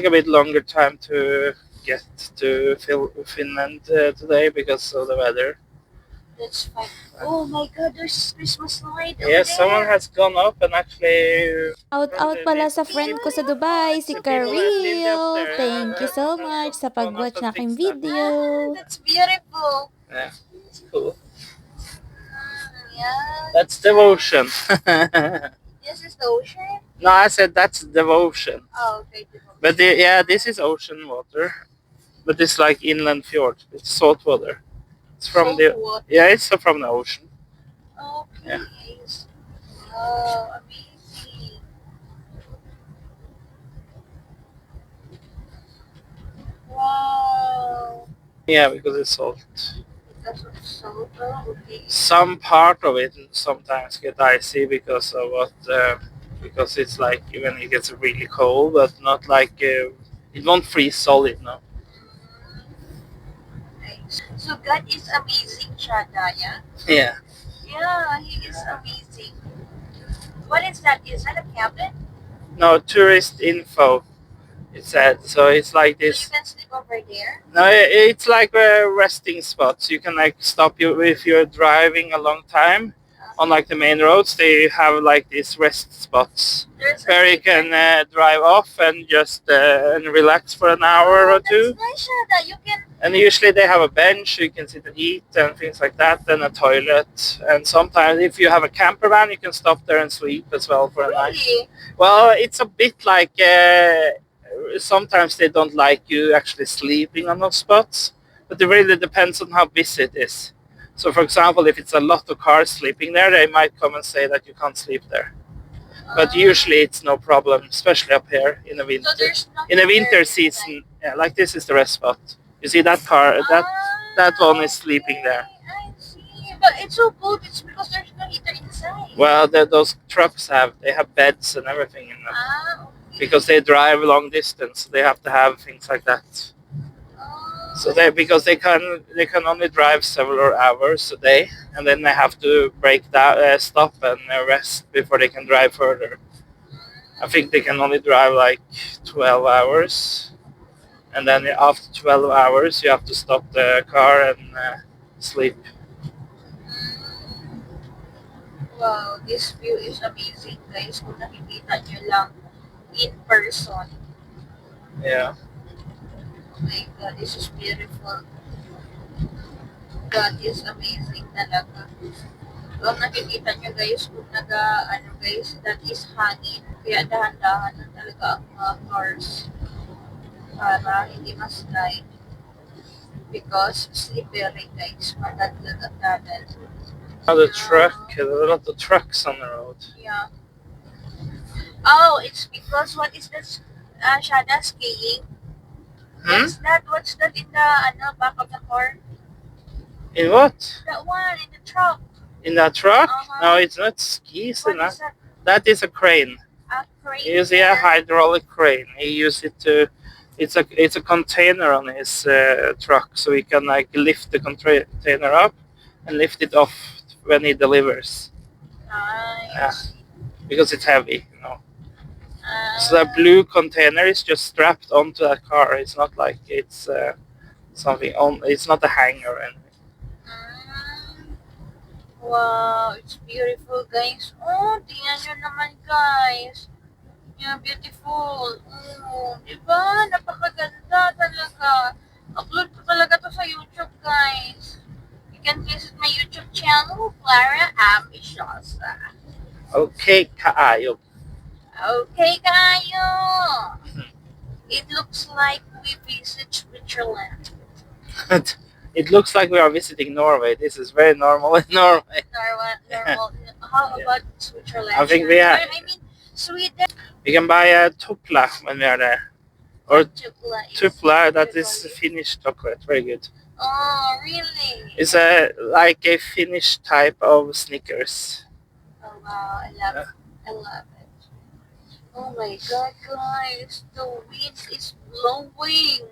A bit longer time to get to Finland today because of the weather. That's fine. Oh my God, there's Christmas light over Yes, someone there. has gone up and actually Out pala sa friend ko sa Dubai, si the people that live up Kareel. there Thank you so much sa gone up pag-watch and na aking fixed that. video. That's beautiful. Yeah, it's cool. Yeah. That's devotion. This is the ocean. No, I said that's devotion. Oh, okay. But yeah, this is ocean water. But it's like inland fjord. It's salt water. It's from Salt water. it's from the ocean. Okay. Yeah. Oh, amazing. Wow. Yeah, because it's salt. Because of salt. Oh, okay. Some part of it sometimes get icy because of because it's like when it gets really cold, but not like it won't freeze solid. No. Nice. So God is amazing, Shada, yeah? Yeah. Yeah, He is amazing. What is that? Is that a cabin? No, tourist info. It said so. It's like So you this. can sleep over there? No, it's like resting spots. You can like stop you if you're driving a long time on like the main roads. They have like these rest spots There's where you can drive off and just and relax for an hour or two. That's nice, Shada. You can. And usually they have a bench you can sit and eat and things like that, and a toilet. And sometimes if you have a camper van, you can stop there and sleep as well for a night. Really? Well, it's a bit like sometimes they don't like you actually sleeping on those spots, but it really depends on how busy it is. So, for example, if it's a lot of cars sleeping there, they might come and say that you can't sleep there. But usually it's no problem, especially up here in the winter. So there's In the winter season, yeah, like this is the rest spot. You see that car, that one is sleeping there. I see. But it's so cold. It's because there's no heater inside. Well, those trucks they have beds and everything in them Okay. because they drive long distance. They have to have things like that. So because they can only drive several hours a day, and then they have to break down, stop and rest before they can drive further. I think they can only drive like 12 hours, and then after 12 hours you have to stop the car and sleep. Wow, this view is amazing, guys. Kung nakikita nyo lang in person. Yeah. Oh my God, this is beautiful. God is amazing talaga. So, ang nakikita nyo guys, kung guys, that is hangin. Kaya dahan-dahan na talaga ang mga cars para hindi ma-slide. Because slippery guys, mataglag ang dadan. A lot of trucks on the road. Yeah. Oh, it's because what is this Shada skiing? What's that? What's that in the back of the car? In what? That one in the truck. In that truck? Uh-huh. No, it's not skis. What is that? That is a crane. A crane? You see a hydraulic crane. He used it to. It's a container on his truck, so he can like lift the container up and lift it off when he delivers. Nice. Yeah, because it's heavy, you know. So that blue container is just strapped onto that car. It's not like it's something on. It's not a hanger or anything. Wow, it's beautiful guys. Oh, tingnan nyo naman guys. Yeah, beautiful. Oh, diba? Napakaganda talaga. Upload ko talaga to sa YouTube guys. You can visit my YouTube channel, Clara Ambitiosa. Okay, kaayo. Okay, kayo. It looks like we visit Switzerland. It looks like we are visiting Norway. This is very normal in Norway. Normal. How about Switzerland? I think we have. I mean, Sweden. We can buy a tupla when we are there. Or tupla, that is Italy. Finnish chocolate. Very good. Oh, really? It's like a Finnish type of Snickers. Oh, wow. I love it. I love it. Oh my God, guys. The wind is blowing.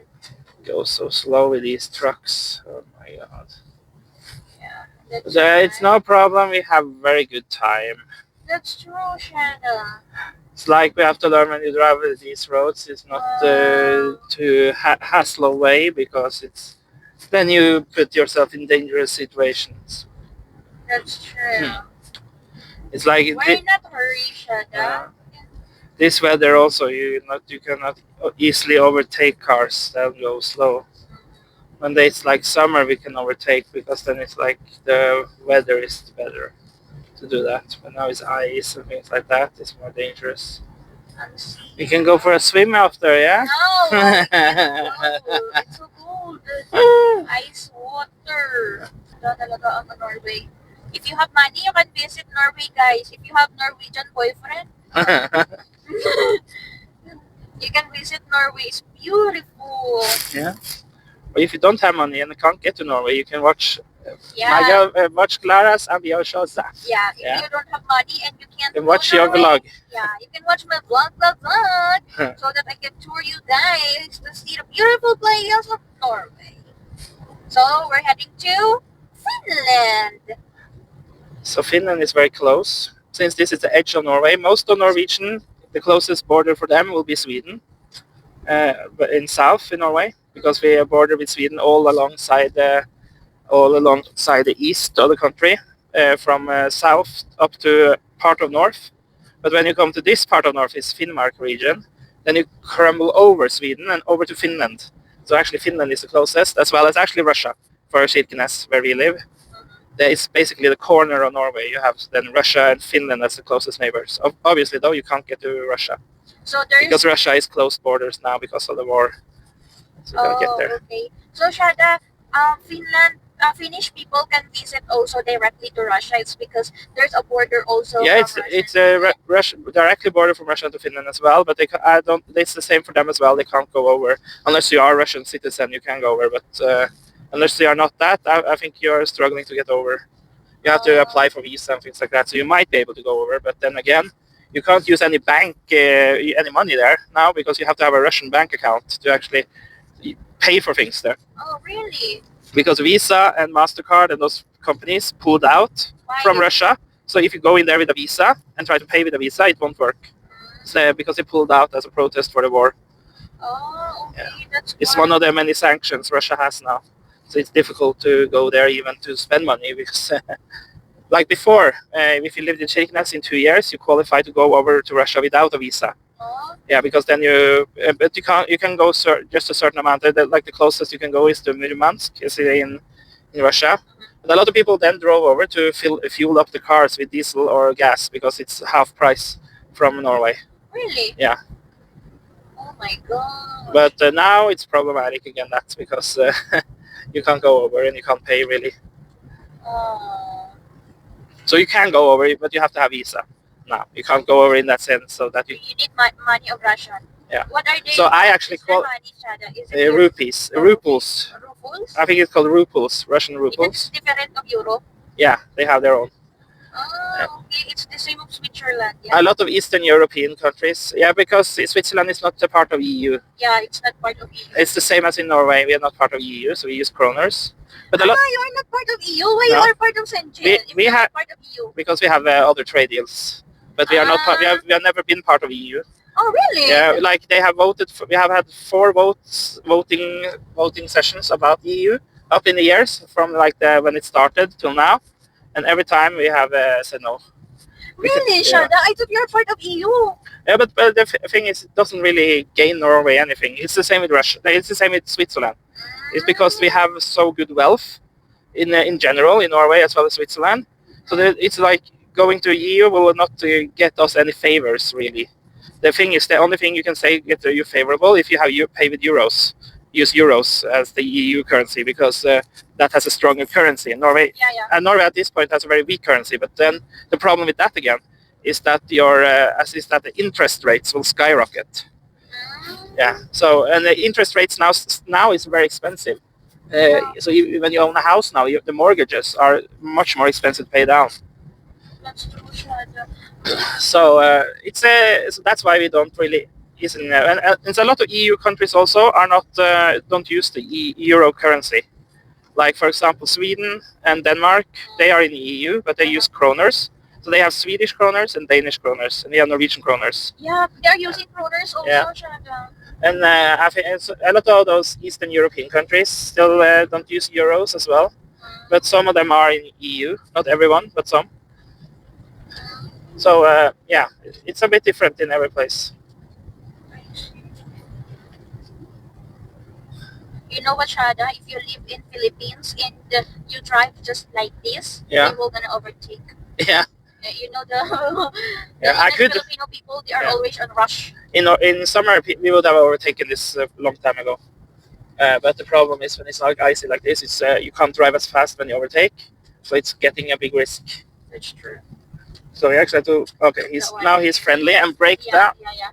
Go so slow with these trucks. Oh my God. Yeah, that's But, it's no problem. We have very good time. That's true, Shanna. It's like we have to learn when you drive these roads. It's not to hassle away because it's then you put yourself in dangerous situations. That's true. It's like Why not hurry, Shada? this weather also you cannot easily overtake cars that go slow. When it's like summer, we can overtake because then it's like the weather is better to do that. But now it's ice and things like that. It's more dangerous. We can go for a swim after, yeah? No, I can't go. It's so cold. Ice water. Talaga ang Norway. If you have money, you can visit Norway, guys. If you have Norwegian boyfriend, you can visit Norway. It's beautiful. Yeah. But if you don't have money and can't get to Norway, you can watch Yeah. watch Clara's and the shows that. Yeah, if Yeah. you don't have money and you can't You can go watch your Norway, vlog. yeah, you can watch my vlog, so that I can tour you guys to see the beautiful places of Norway. So we're heading to Finland. So Finland is very close. Since this is the edge of Norway, most of Norwegian, the closest border for them will be Sweden, but in south in Norway, because we are border with Sweden all alongside the east of the country, from south up to part of north. But when you come to this part of north, is Finnmark region, then you crumble over Sweden and over to Finland. So actually Finland is the closest, as well as actually Russia for Kirkenes, where we live. There is basically the corner of Norway. You have then Russia and Finland as the closest neighbors. Obviously, though, you can't get to Russia. So there's because Russia is closed borders now because of the war. So you gotta get there. Okay. So Shada, Finnish people can visit also directly to Russia. It's because there's a border also. Yeah, from it's a directly border from Russia to Finland as well. But it's the same for them as well. They can't go over unless you are a Russian citizen. You can go over, but unless you are not that, I think you're struggling to get over. You have to apply for visa and things like that. So you might be able to go over, but then again, you can't use any any money there now because you have to have a Russian bank account to actually pay for things there. Oh, really? Because Visa and MasterCard and those companies pulled out from Russia. So if you go in there with a Visa and try to pay with a Visa, it won't work. So, because they pulled out as a protest for the war. Oh, okay. Yeah. That's it's one of the many sanctions Russia has now. So it's difficult to go there even to spend money because like before, if you lived in Kirkenes in 2 years, you qualify to go over to Russia without a visa. Yeah, because then but you can go just a certain amount. Like the closest you can go is to Murmansk, in Russia. But a lot of people then drove over to fuel up the cars with diesel or gas because it's half price from Norway. Really? Yeah. Oh my god. But now it's problematic again. That's because you can't go over and you can't pay really. Oh. So you can go over, but you have to have visa. No, you can't go over in that sense. So that you need money of Russian. Yeah. What are they? So I actually call rupees, ruples. I think it's called ruples, Russian ruples. It's different of euro. Yeah, they have their own. Oh, okay. It's the same of Switzerland. Yeah. A lot of Eastern European countries. Yeah, because Switzerland is not a part of EU. Yeah, it's not part of EU. It's the same as in Norway. We are not part of EU, so we use kroners. But you are not part of EU. Why you are part of Schengen? We have part of EU. Because we have other trade deals. But we are not. We have never been part of EU. Oh really? Yeah, like they have voted. We have had 4 voting sessions about EU up in the years from like when it started till now, and every time we have said no. Really, Shada? I thought you're part of EU. Yeah, but the thing is, it doesn't really gain Norway anything. It's the same with Russia. It's the same with Switzerland. It's because we have so good wealth in general in Norway as well as Switzerland. So it's like going to EU will not get us any favors really. The thing is, the only thing you can say get you favorable if you pay with euros. Use euros as the EU currency because that has a stronger currency. Norway, and Norway at this point has a very weak currency. But then the problem with that again is that the interest rates will skyrocket. Yeah. So and the interest rates now is very expensive. So when you own a house now, the mortgages are much more expensive to pay down. That's true, Shada. So so that's why we don't really. And a lot of EU countries also are not don't use the euro currency. Like for example, Sweden and Denmark, they are in the EU, but they use kroners. So they have Swedish kroners and Danish kroners, and we have Norwegian kroners. Yeah, they're using kroners also, Yeah. Shada. And I think a lot of those Eastern European countries still don't use euros as well. But some of them are in EU. Not everyone, but some. So yeah, it's a bit different in every place. You know what, Shada? If you live in Philippines and you drive just like this, Yeah. they will gonna overtake. Yeah. You know the, Yeah, I could. Filipino people, they are Yeah. always on rush. In summer, we would have overtaken this a long time ago. But the problem is when it's like icy like this, it's you can't drive as fast when you overtake, so it's getting a big risk. That's true. So we actually have to. Okay, he's friendly and brake down. Yeah.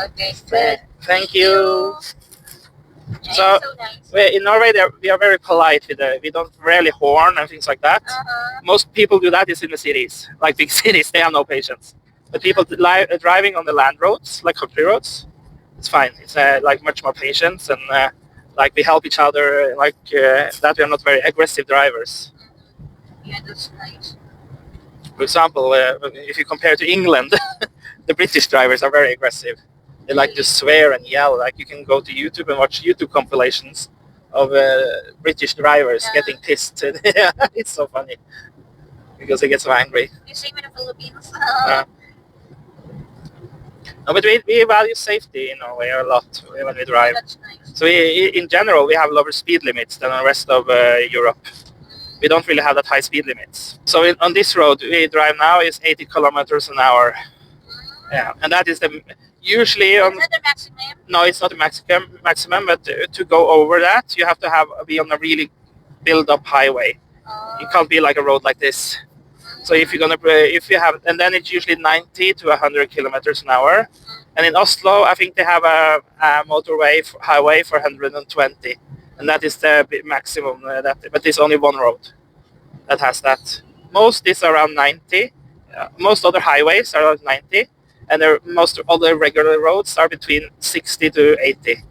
Okay, good. Thank you. Yeah, So, it's so nice. In Norway, we are very polite. We don't rarely horn and things like that. Most people do that is in the cities, like big cities. They have no patience. But people driving on the land roads, like country roads, it's fine. It's like much more patience and like we help each other. Like that, we are not very aggressive drivers. Yeah, that's nice. For example, if you compare to England, the British drivers are very aggressive. They like to swear and yell. Like you can go to YouTube and watch YouTube compilations of British drivers getting pissed. Yeah, it's so funny because they get so angry. The same in the Philippines. No, but we value safety in Norway a lot when we drive. That's nice. So in general, we have lower speed limits than the rest of Europe. We don't really have that high speed limits. So on this road we drive now is 80 kilometers an hour. Yeah, and that is usually on. Is that the maximum? No, it's not the maximum, but to go over that, you have to be on a really build-up highway. It can't be like a road like this. So if you have, and then it's usually 90 to 100 kilometers an hour. And in Oslo, I think they have a highway for 120, and that is the maximum. But there's only one road that has that. Most is around 90. Most other highways are around 90. And most other regular roads are between 60 to 80.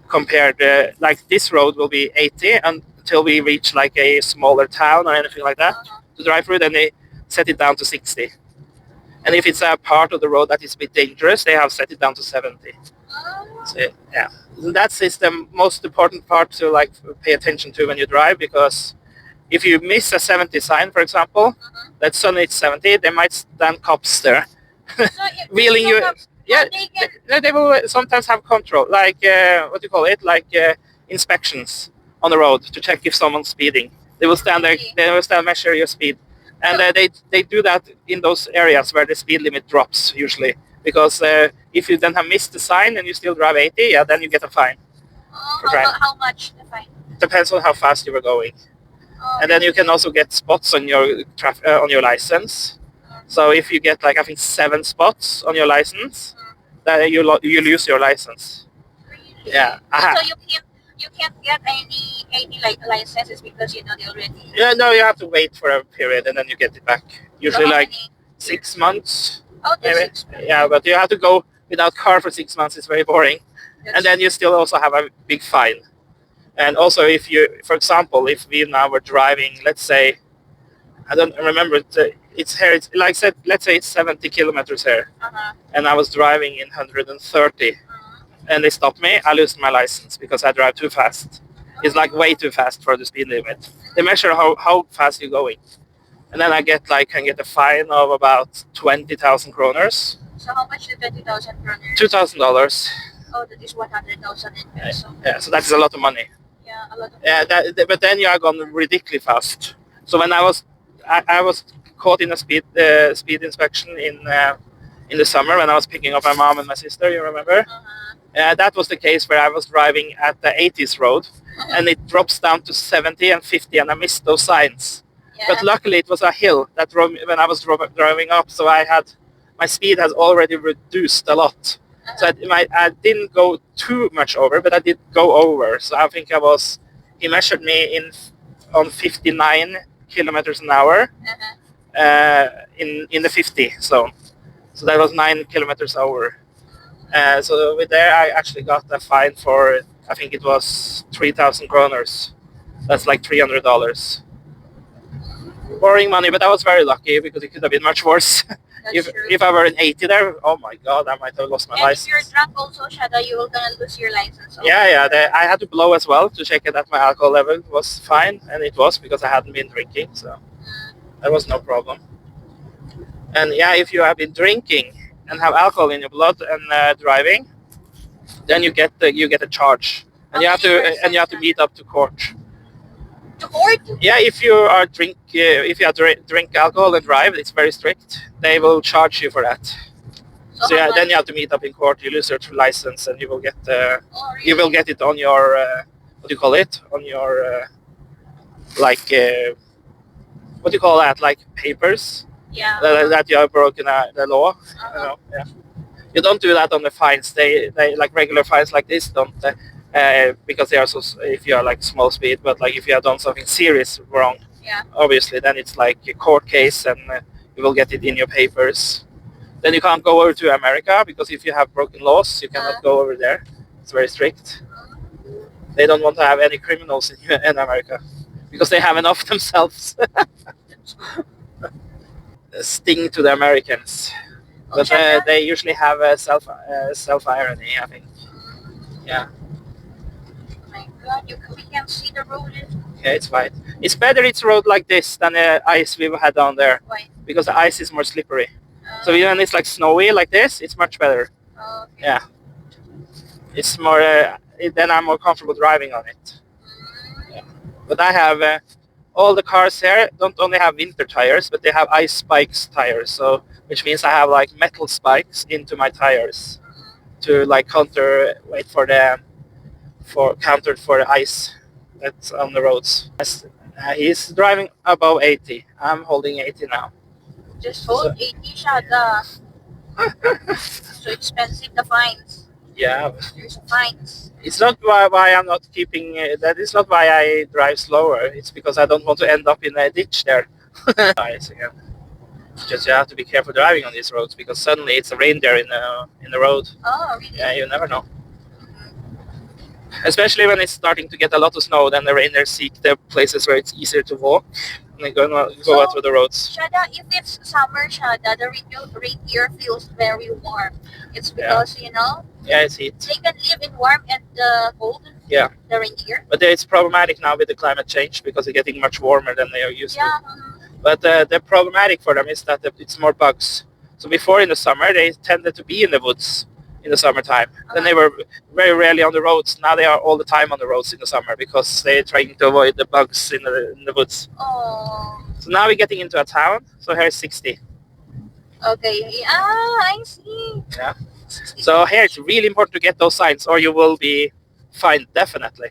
Compared, like this road will be 80 until we reach like a smaller town or anything like that to drive through. Then they set it down to 60. And if it's a part of the road that is a bit dangerous, they have set it down to 70. So yeah, that is the most important part to like pay attention to when you drive, because if you miss a 70 sign, for example, that suddenly it's 70, they might stand cops there. Wheeling you. Yeah, they will sometimes have control, like what do you call it, like inspections on the road to check if someone's speeding. They will stand there, they will stand measure your speed, and they do that in those areas where the speed limit drops usually, because if you then have missed the sign and you still drive 80, yeah, then you get a fine. How much the fine? Depends on how fast you were going, and then you can also get spots on your on your license. So if you get like I think 7 spots on your license, then you lose your license. Really? Yeah. So you can't get any like licenses because you know they already. Yeah, no, you have to wait for a period and then you get it back. Usually like 6 months. Oh, maybe. 6 months. Yeah, but you have to go without car for 6 months. It's very boring. And then you still also have a big fine. And also if you, for example, if we now were driving, let's say, I don't remember. It's here. It's like said. Let's say it's 70 kilometers here, and I was driving in 130, and they stopped me. I lose my license because I drive too fast. It's like way too fast for the speed limit. They measure how fast you're going, and then I can get a fine of about 20,000 kroners. So how much is 20,000 kroners? $2,000. Oh, that is 100,000 in peso. Yeah, so that's a lot of money. Yeah, a lot of. Yeah, but then you are going ridiculously fast. So when I was caught in a speed inspection in the summer when I was picking up my mom and my sister. You remember? That was the case where I was driving at the 80s road, and it drops down to 70 and 50, and I missed those signs. Yeah. But luckily, it was a hill that drove me when I was driving up, so my speed has already reduced a lot. So I didn't go too much over, but I did go over. So I think he measured me on 59 kilometers an hour in the 50 zone. So that was 9 kilometers over. So with there, I actually got a fine for, I think it was 3,000 kroners. That's like $300. borrowing money, but I was very lucky because it could have been much worse. That's true. If I were an 80 there, oh my god, I might have lost my And license. if you're drunk also, Shada, you will gonna lose your license. Yeah. I had to blow as well to check that my alcohol level was fine, and it was because I hadn't been drinking, so that was no problem. And yeah, if you have been drinking and have alcohol in your blood and driving, then you get a charge, and you have to meet up to court. To court? Yeah, if you drink alcohol and drive, it's very strict. They will charge you for that. So yeah, then you have to meet up in court. You lose your license, and you will get you will get it on your what do you call it? On your like what do you call that? Like papers. Yeah. That you have broken the law. Yeah. You don't do that on the fines. They like regular fines like this don't. Because they are so, if you are like small speed, but like if you have done something serious wrong, obviously then it's like a court case, and you will get it in your papers. Then you can't go over to America, because if you have broken laws, you cannot go over there. It's very strict. They don't want to have any criminals in America, because they have enough themselves. Sting to the Americans, but they usually have a self irony, I think. Yeah. God, we can see the road. Yeah, it's fine. It's better it's road like this than the ice we've had down there. Why? Because the ice is more slippery. So when it's like snowy like this, it's much better. Okay. Yeah. It's more. Then I'm more comfortable driving on it. Yeah. But I have all the cars here don't only have winter tires, but they have ice spikes tires. So which means I have like metal spikes into my tires to like counter for the ice that's on the roads. He's driving above 80. I'm holding 80 now. Just hold 80, Shada. So expensive, the fines. Yeah. There's fines. It's not why I'm not keeping. That is not why I drive slower. It's because I don't want to end up in a ditch there. Just you have to be careful driving on these roads, because suddenly it's a reindeer in the road. Oh, really? Yeah, you never know. Especially when it's starting to get a lot of snow, then the reindeer seek the places where it's easier to walk, and they go out to the roads. Shada, if it's summer, Shada, the reindeer feels very warm. It's because, Yeah, it's heat. They can live in warm and cold. Yeah. The reindeer. But it's problematic now with the climate change, because they're getting much warmer than they are used to. But the problematic for them is that it's more bugs. So before in the summer, they tended to be in the woods in the summertime. Then they were very rarely on the roads. Now they are all the time on the roads in the summer, because they're trying to avoid the bugs in the woods. Oh. So now we're getting into a town. So here's 60. Okay. I see. Yeah. So here it's really important to get those signs, or you will be fined, definitely.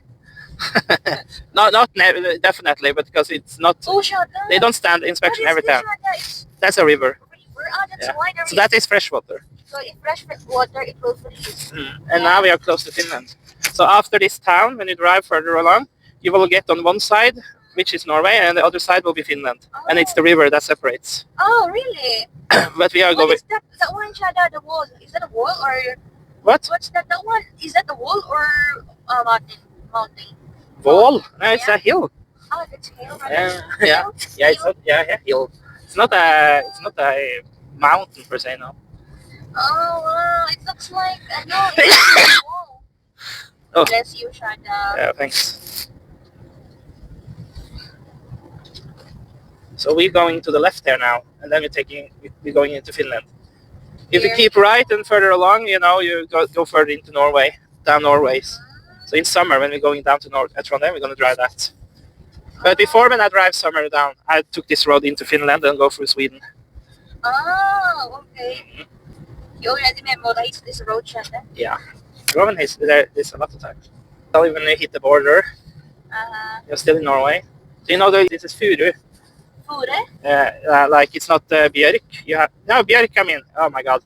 not definitely, but because it's not. Oh, Shada. They don't stand inspection every time. That's a river. That's why So that is fresh water. So if fresh water, it will freeze. And now we are close to Finland. So after this town, when you drive further along, you will get on one side, which is Norway, and the other side will be Finland. Oh. And it's the river that separates. Oh, really? But we are going. What is that? That one, Shada, the wall. Is that a wall or? What? What's that? That one? Is that a wall or a mountain? Wall? No, it's a hill. Oh, it's a hill. Yeah. It's not. Yeah, hill. It's not a mountain per se, no. Oh, wow. It looks like a wall. Oh. Bless you, Shada. Yeah, thanks. So we're going to the left there now, and then we're going into Finland. If you keep right and further along, you go further into Norway, down Norway's. So in summer, when we're going down to Trondheim, we're going to drive that. But before, when I drive summer down, I took this road into Finland and go through Sweden. Oh, okay. You already memorized this road, Shada? Yeah. Roman is there's a lot of time. When you hit the border, you're still in Norway. So this is Furu. Fure? Like it's not björk. Björk. I mean, oh my god,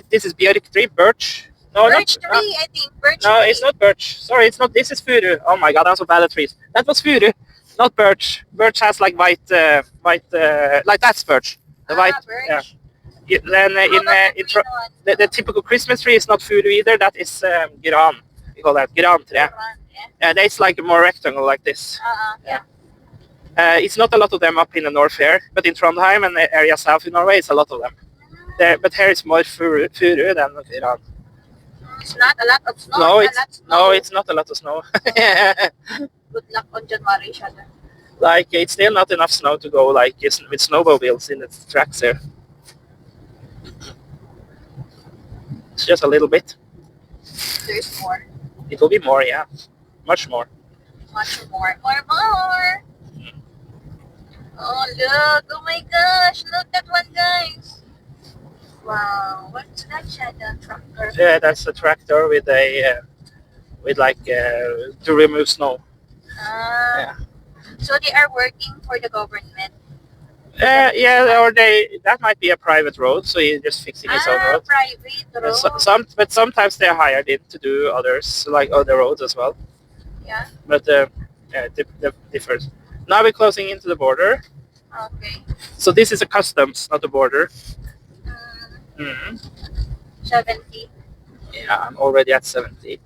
this is björk tree, birch. No, birch tree, I think. Birch no, tree. It's not birch. Sorry, it's not. This is Furu. Oh my god, I'm so bad at trees. That was Furu, not birch. Birch has like white, like that's birch. The white. Birch. Yeah. Then the typical Christmas tree is not Furu either. That is gran. We call that gran tree. Yeah, that's like more rectangle like this. Yeah. It's not a lot of them up in the north here, but in Trondheim and the area south in Norway, it's a lot of them. But here it's more furu than Iran. It's not a lot of snow. No, it's it's a lot snow. no, it's not a lot of snow. Good luck on January, Shada. Like it's still not enough snow to go like with snowmobiles in the tracks here. It's just a little bit. There's more. It will be more, yeah, much more. Much more. More. Oh look! Oh my gosh! Look at one, guys. Wow! What's that, Shada? Tractor. Yeah, that's a tractor with a to remove snow. Yeah. So they are working for the government. Yeah, or that might be a private road, so he's just fixing his own road. Private road. But sometimes they're hired in to do others, like other roads as well. Yeah. But it differs. Now we're closing into the border. Okay. So this is a customs, not a border. 70. Yeah, I'm already at 70.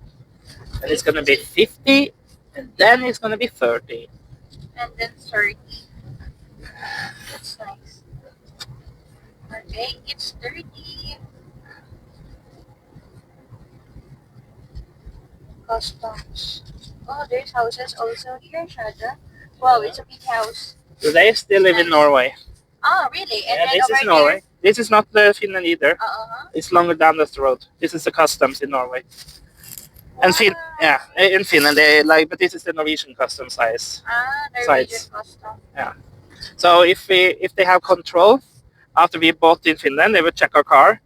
And it's gonna be 50, and then it's gonna be 30. And then 30. That's nice. Okay, it's 30. Customs. Oh, there's houses also here, Shada. Wow, it's a big house. So they still live in Norway. Oh, really? And Yeah, then this over is Norway. This is not Finland either. Uh-huh. It's longer down the road. This is the customs in Norway. And in Finland, but this is the Norwegian customs size. Norwegian custom. Yeah. So if they have control after we bought in Finland, they would check our car.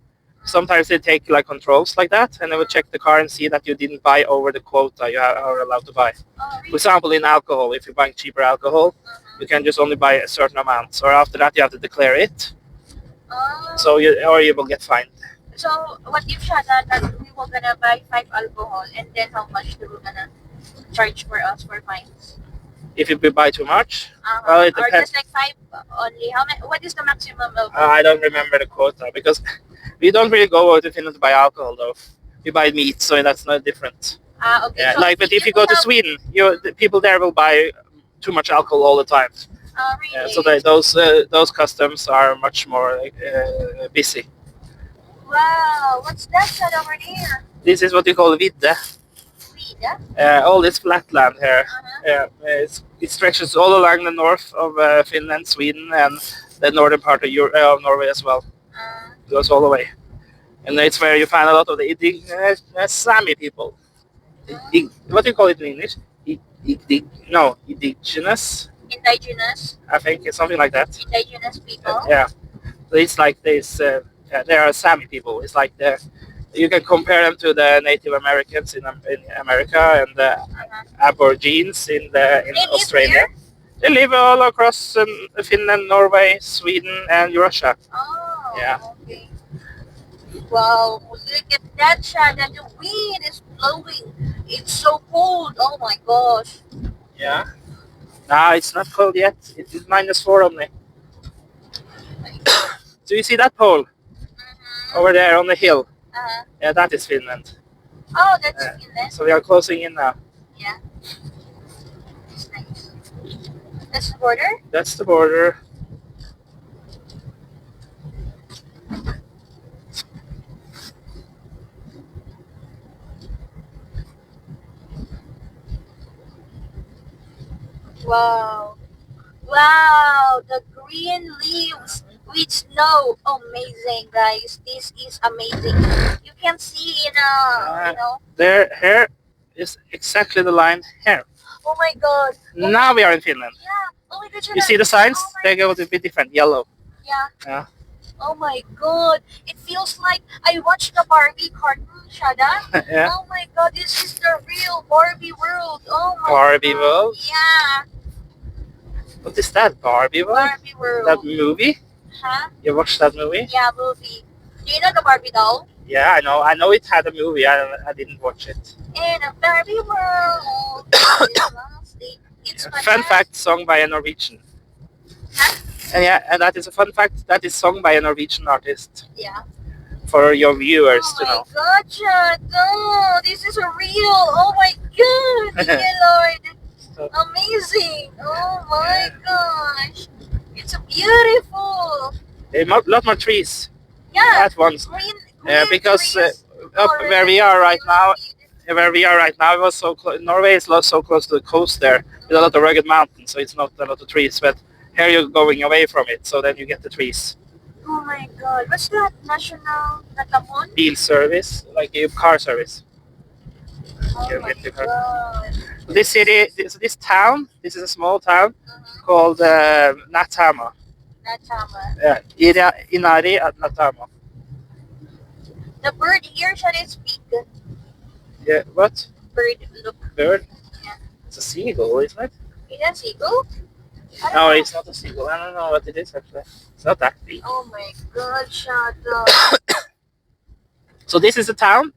Sometimes they take like controls like that, and they would check the car and see that you didn't buy over the quota you are allowed to buy. Oh, really? For example, in alcohol, if you're buying cheaper alcohol, you can just only buy a certain amount. Or after that, you have to declare it. So you will get fined. So what if, Shada, that we were gonna buy 5 alcohol, and then how much they were gonna charge for us for fines? If you buy too much, well, it Or depends. just like 5 only. How many? What is the maximum of? I don't remember the quota because we don't really go out to Finland to buy alcohol though. We buy meat, so that's not different. Okay. Yeah, So but if you go to Sweden, the people there will buy too much alcohol all the time. really? Yeah, so those customs are much more busy. Wow, what's that side over there? This is what you call vidde. Vida? All this flat land here. It stretches all along the north of Finland, Sweden, and the northern part of Norway as well. It goes all the way. And it's where you find a lot of the Sami people. What do you call it in English? Indigenous. Indigenous. I think it's something like that. Indigenous people. Yeah. So it's like this. They are Sami people. It's like you can compare them to the Native Americans in America and the Aborigines in Australia. They live all across Finland, Norway, Sweden, and Russia. Oh. Yeah. Okay. Wow, look at that, Shada. The wind is blowing. It's so cold. Oh my gosh. Yeah. No, it's not cold yet. It is -4 only. Do you see that pole over there on the hill? Yeah, that is Finland. Oh, that's Finland. So we are closing in now. Yeah. It's nice. That's the border? That's the border. Wow. Wow, the green leaves with snow. Amazing, guys. This is amazing. You can see There, here is exactly the line here. Oh my god. Now we are in Finland. Yeah. Oh my god. You see the signs? Oh my They go to be different, yellow. Yeah. Yeah. Oh my god. It feels like I watched the Barbie cartoon, Shada. Yeah. Oh my god, this is the real Barbie world. Oh my Barbie god. world? Yeah. What is that, Barbie world? Barbie world. That movie? Huh? You watched that movie? Yeah, movie. Do you know the Barbie doll? Yeah, I know. I know it had a movie. I didn't watch it. In a Barbie world. It's Fun fact, sung by a Norwegian. Huh? And that is a fun fact. That is sung by a Norwegian artist. Yeah. For your viewers to know. Oh my god, Shada. This is a real. Oh my god. Dear Lord. Amazing! Oh my gosh! It's beautiful! A lot more trees Yeah, at once. green Because trees. up Oh, where really? we are right It was now, beautiful. it was Norway is so close to the coast there, with a lot of rugged mountains, so it's not a lot of trees. But here you're going away from it, so then you get the trees. Oh my god, what's that? National Natamon? Bil service, like a car service. Oh You my get the car. god. This city, this town, this is a small town called Natama. Natama. Yeah, Inari at Natama. The bird here, shall I speak? Yeah, what? Bird, look. Bird? Yeah. It's a seagull, isn't it? Is that seagull? I don't No, know. it's not a seagull. I don't know what it is actually. It's not that big. Oh my god, shut up. So this is a town.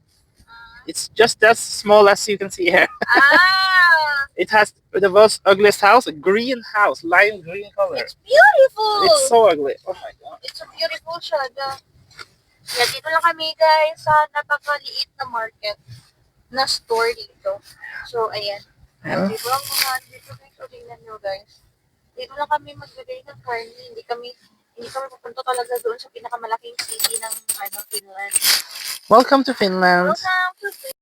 It's just as small as you can see here. Ah! It has the world's ugliest house, a green house, lime green color. It's beautiful! It's so ugly. Oh my god. It's so beautiful, Shada. Yeah, dito lang kami guys sa napakaliit na market na store dito. So, ayan. Yeah. Dito ang mga dito guys. So, tingnan nyo guys. Dito lang kami magbigay ng karne. Hindi kami pupunta talaga doon sa pinakamalaking city ng Finland. Welcome to Finland. Welcome to